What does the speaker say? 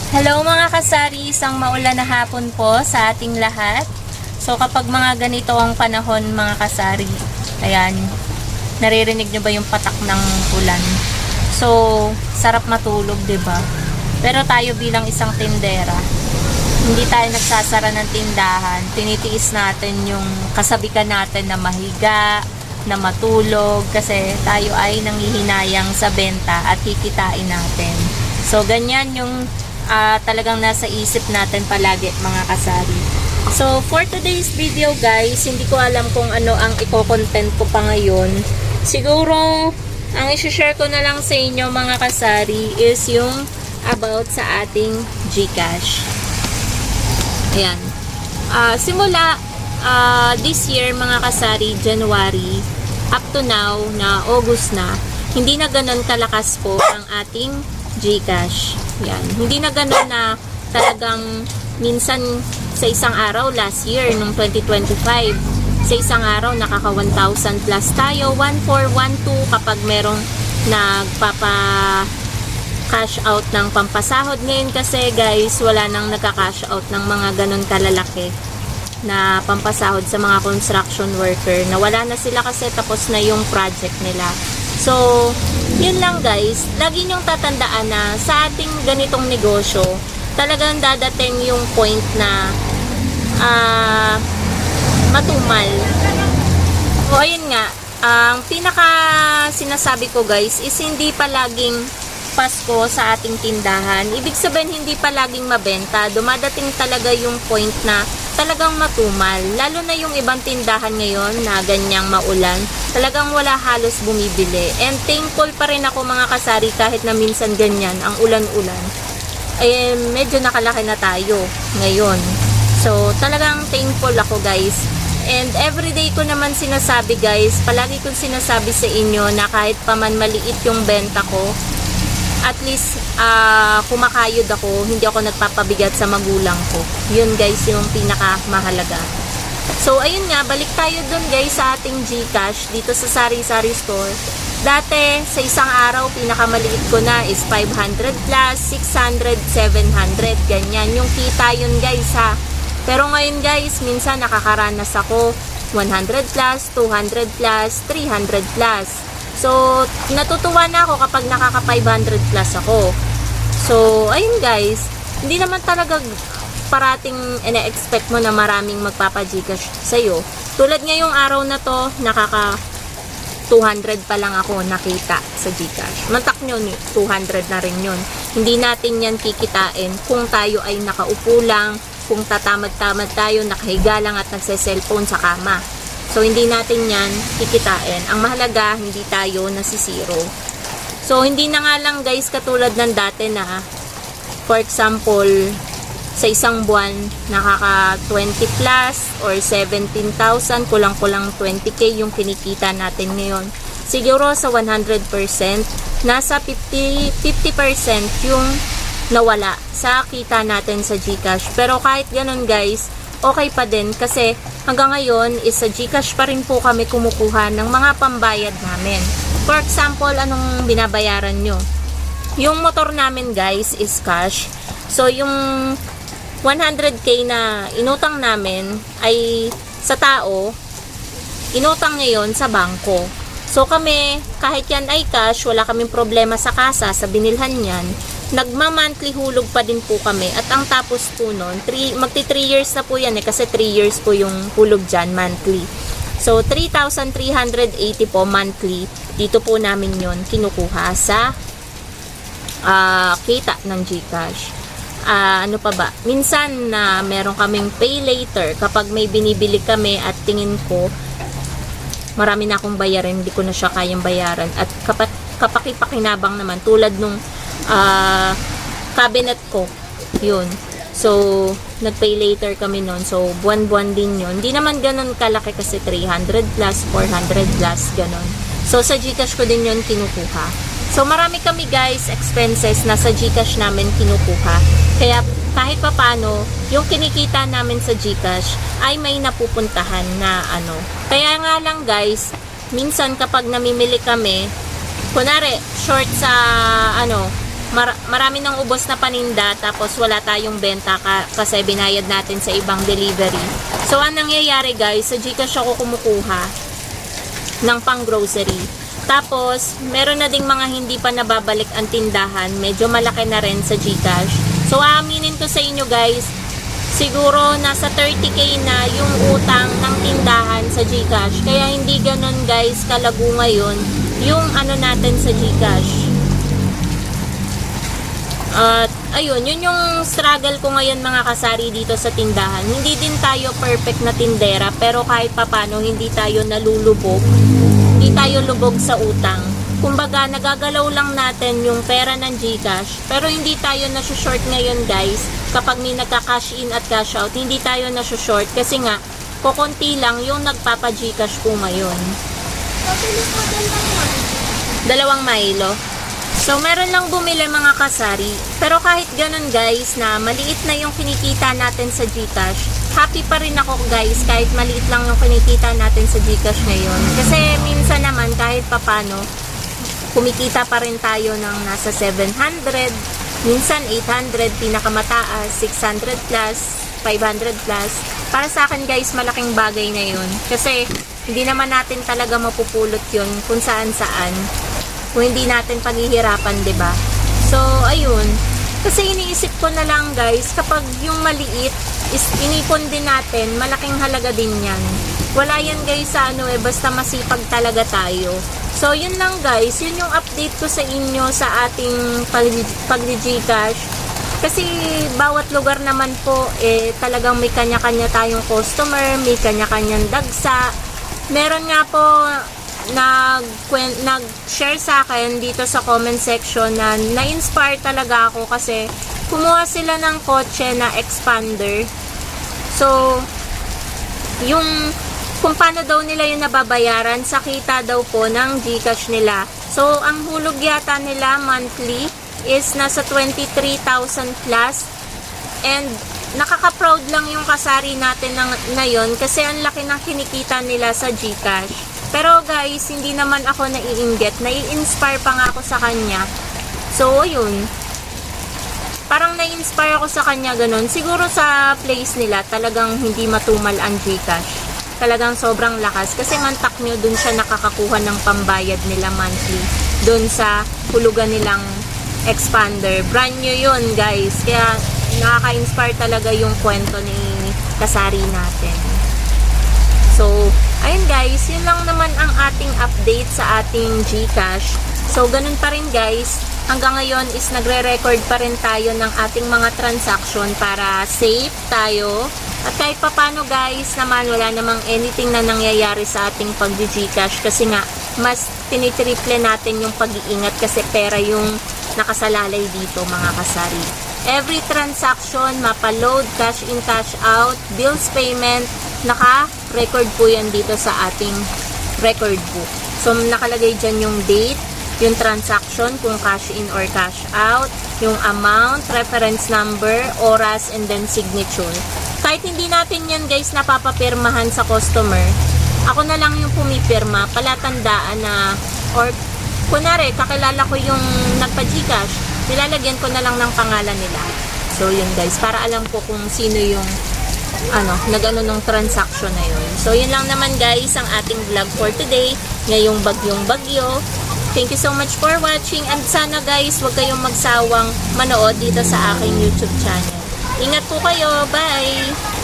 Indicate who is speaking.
Speaker 1: Hello mga kasari, isang maulan na hapon po sa ating lahat. So kapag mga ganito ang panahon mga kasari, ayan, naririnig nyo ba yung patak ng ulan? So, sarap matulog, 'di ba? Pero tayo bilang isang tindera, hindi tayo nagsasara ng tindahan. Tinitiis natin yung kasabikan natin na mahiga, na matulog, kasi tayo ay nanghihinayang sa benta at kikitain natin. So, ganyan yung talagang nasa isip natin palagi mga kasari. So, for today's video guys, hindi ko alam kung ano ang i-content ko pa ngayon. Siguro, ang i-share ko na lang sa inyo mga kasari is yung about sa ating GCash. Ayan. Simula this year mga kasari, January, up to now na August na, hindi na ganun kalakas po ang ating GCash. Yan. Hindi na ganun na talagang minsan sa isang araw last year, nung 2025, sa isang araw nakaka 1,000 plus tayo, 1,400, 1,200 kapag merong nagpapa-cash out ng pampasahod. Ngayon kasi guys, wala nang nagka-cash out ng mga ganun kalalaki na pampasahod sa mga construction worker. Nawala na sila kasi tapos na yung project nila. So, yun lang guys. Lagi niyong tatandaan na sa ating ganitong negosyo, talagang dadating yung point na matumal. O ayun nga, ang pinaka sinasabi ko guys is hindi palaging Pasko sa ating tindahan. Ibig sabihin hindi palaging mabenta. Dumadating talaga yung point na talagang matumal. Lalo na yung ibang tindahan ngayon na ganyang maulan, talagang wala halos bumibili. And thankful pa rin ako mga kasari kahit na minsan ganyan ang ulan-ulan. Eh, medyo nakalaki na tayo ngayon. So, talagang thankful ako guys. And everyday ko naman sinasabi guys, palagi kong sinasabi sa inyo na kahit pa man maliit yung benta ko, at least kumakayod ako, hindi ako nagpapabigat sa magulang ko. Yun guys yung pinakamahalaga. So ayun nga, balik tayo dun guys sa ating GCash dito sa Sari-Sari Store. Dati sa isang araw pinakamaliit ko na is 500 plus, 600, 700, ganyan yung kita yun guys ha. Pero ngayon guys, minsan nakakaranas ako 100 plus, 200 plus, 300 plus. So, natutuwa na ako kapag nakaka 500 plus ako. So, ayun guys, hindi naman talaga parating ina-expect mo na maraming magpapa-GCash sa'yo. Tulad ngayong araw na to, nakaka 200 pa lang ako nakita sa GCash. Mantak nyo, 200 na rin yun. Hindi natin yan kikitain kung tayo ay nakaupo lang, kung tatamad-tamad tayo, nakahiga lang at nagse-cellphone sa kama. So, hindi natin yan kikitain. Ang mahalaga, hindi tayo nasisiro. So, hindi na nga lang guys katulad ng dati na, for example, sa isang buwan, nakaka 20 plus or 17,000, kulang-kulang 20k yung kinikita natin ngayon. Siguro sa 100%, nasa 50% yung nawala sa kita natin sa GCash. Pero kahit ganun guys, okay pa din kasi hanggang ngayon is sa GCash pa rin po kami kumukuha ng mga pambayad namin. For example, anong binabayaran nyo? Yung motor namin guys is cash. So yung 100k na inutang namin ay sa tao, inutang ngayon sa bangko. So kami, kahit yan ay cash, wala kaming problema sa kasa, sa binilhan yan, nagma-monthly hulog pa din po kami. At ang tapos po nun, magti 3 years na po yan kasi 3 years po yung hulog dyan, monthly. So, 3,380 po monthly. Dito po namin yon kinukuha sa kita ng GCash. Ano pa ba? Minsan na meron kaming pay later kapag may binibili kami at tingin ko, marami na akong bayarin, hindi ko na siya kayang bayaran. At kapakipakinabang naman, tulad nung cabinet ko, yun. So, nag-pay later kami nun. So, buwan-buwan din yun. Hindi naman ganun kalaki kasi 300 plus, 400 plus, ganun. So, sa GCash ko din yun kinukuha. So, marami kami guys, expenses na sa GCash namin kinukuha. Kaya, kahit papano, yung kinikita namin sa GCash ay may napupuntahan na ano. Kaya nga lang guys, minsan kapag namimili kami, kunwari, short sa marami nang ubos na paninda tapos wala tayong benta kasi binayad natin sa ibang delivery. So, ang nangyayari guys, sa GCash ako kumukuha ng pang grocery. Tapos, meron na ding mga hindi pa nababalik ang tindahan. Medyo malaki na rin sa GCash. So, aaminin ko sa inyo guys, siguro nasa 30k na yung utang ng tindahan sa GCash. Kaya hindi ganun guys kalago ngayon yung ano natin sa GCash. At ayun, yun yung struggle ko ngayon mga kasari dito sa tindahan. Hindi din tayo perfect na tindera, pero kahit papano hindi tayo nalulubog. Hindi tayo lubog sa utang. Kumbaga, nagagalaw lang natin yung pera ng GCash, pero hindi tayo na-short ngayon guys. Kapag may nagka-cash in at cash out, hindi tayo na-short kasi nga, kukunti lang yung nagpapa-GCash ko ngayon. Dalawang Milo. So, meron lang bumili mga kasari. Pero kahit ganun guys, na maliit na yung kinikita natin sa GCash, happy pa rin ako guys kahit maliit lang yung kinikita natin sa GCash ngayon. Kasi minsan naman kahit papano, kumikita pa rin tayo ng nasa 700, minsan 800, pinakamataas, 600 plus, 500 plus. Para sa akin guys, malaking bagay na yun. Kasi hindi naman natin talaga mapupulot yun kung saan saan. Kung hindi natin paghihirapan, 'di ba? So, ayun. Kasi iniisip ko na lang guys, kapag yung maliit is inipon din natin, malaking halaga din 'yan. Wala yan guys sa ano basta masipag talaga tayo. So, yun lang guys, yun yung update ko sa inyo sa ating pag-GCash. Kasi bawat lugar naman po talagang may kanya-kanya tayong customer, may kanya-kanyang dagsa. Meron nga po nag-share sa akin dito sa comment section na na-inspire talaga ako kasi kumuha sila ng kotse na expander. So, yung kung paano daw nila yung nababayaran sa kita daw po ng GCash nila. So, ang hulog yata nila monthly is nasa 23,000 plus, and nakaka-proud lang yung kasari natin na yun kasi ang laki ng kinikita nila sa GCash. Pero guys, hindi naman ako naiinggit. Nai-inspire pa nga ako sa kanya. So, yun. Parang nai-inspire ako sa kanya ganun. Siguro sa place nila, talagang hindi matumal ang GCash. Talagang sobrang lakas. Kasi mantak nyo, dun siya nakakakuha ng pambayad nila monthly. Dun sa hulugan nilang expander. Brand new yun, guys. Kaya nakaka-inspire talaga yung kwento ni kasari natin. So, ayun guys, yun lang naman ang ating update sa ating GCash. So, ganun pa rin guys. Hanggang ngayon is nagre-record pa rin tayo ng ating mga transaction para safe tayo. At kahit papano guys naman, wala namang anything na nangyayari sa ating pag-GCash kasi nga, mas tinitriple natin yung pag-iingat kasi pera yung nakasalalay dito mga kasari. Every transaction, mapa-load, cash in, cash out, bills payment, naka-record po yan dito sa ating record book. So, nakalagay dyan yung date, yung transaction, kung cash in or cash out, yung amount, reference number, oras, and then signature. Kahit hindi natin yan guys napapapirmahan sa customer, ako na lang yung pumipirma, palatandaan na, or kunwari, kakilala ko yung nagpa-GCash, nilalagyan ko na lang ng pangalan nila. So, yun guys, para alam ko kung sino yung nag-ano ng transaction na yun. So, yun lang naman guys ang ating vlog for today. Ngayong bagyong bagyo. Thank you so much for watching, and sana guys, huwag kayong magsawang manood dito sa aking YouTube channel. Ingat po kayo. Bye!